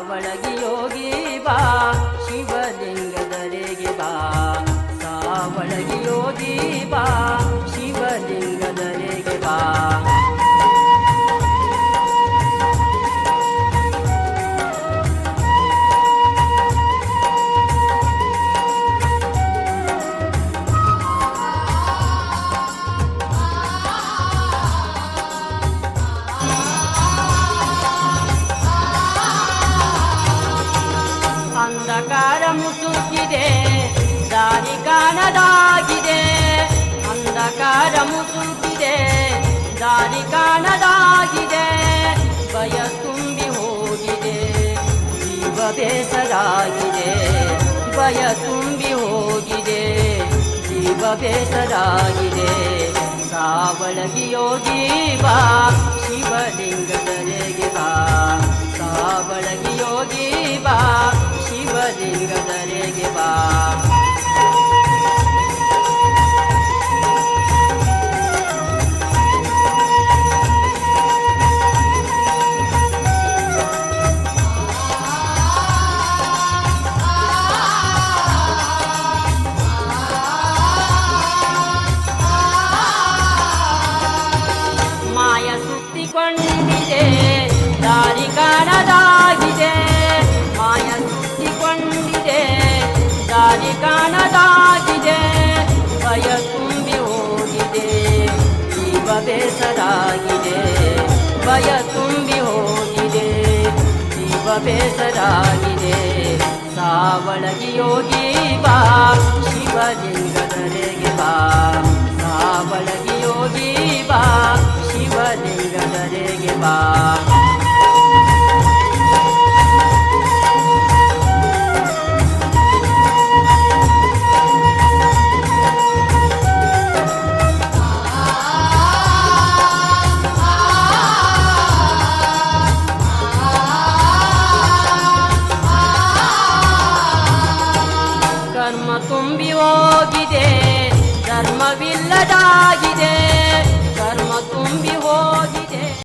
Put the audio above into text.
ಸಾವಳಗಿ ಯೋಗಿ ಬಾ ಶಿವಲಿಂಗದರೆಗೆ ಬಾ ಸಾವಳಗಿ ಯೋಗಿ ಬಾ ಶಿವಲಿಂಗದರೆಗೆ ಬಾ ಅಂಧಕಾರ ಮುಸುಕಿದೆ ದಾರಿ ಕಾಣದಾಗಿದೆ ಅಂಧಕಾರ ಮುಸುಕಿದೆ ದಾರಿ ಕಾಣದಾಗಿದೆ ಭಯ ತುಂಬಿ ಹೋಗಿದೆ ಜೀವ ಬೇಸರಾಗಿದೆ ಭಯ ತುಂಬಿ ಹೋಗಿದೆ ಜೀವ ಬೇಸರಾಗಿದೆ ಸಾವಳಗಿ ಯೋಗಿ ಬಾ ಶಿವಲಿಂಗದರೆಗೆ ಬಾ ಸಾವಳಗಿ ಯೋಗಿ ಬಾ ಶಿವಲಿಂಗದರೆಗೆ ಬಾ ಮಾಯ ಸುತ್ತಿಕೊಂಡಿದೆ ದಾರಿ ಕಾಣದಾಗಿದೆ ಮಾಯ ಸುತ್ತಿಕೊಂಡಿದೆ ದಾರಿ ಕಾಣದಾಗಿದೆ ಭಯ ತುಂಬಿ ಹೋಗಿದೆ ಜೀವ ಬೇಸರಾಗಿದೆ ಭಯ ತುಂಬಿ ಹೋಗಿದೆ ಜೀವ ಬೇಸರಾಗಿದೆ ಸಾವಳಗಿ ಯೋಗಿ ಬಾ ಶಿವಲಿಂಗದರೆಗೆ ಬಾ ಸಾವಳಗಿ ಯೋಗಿ ಬಾ ಶಿವಲಿಂಗದರೆಗೆ ಬಾ ಕರ್ಮ ತುಂಬಿ ಹೋಗಿದೆ ಧರ್ಮವಿಲ್ಲದಾಗಿದೆ ಕರ್ಮ ತುಂಬಿ ಹೋಗಿದೆ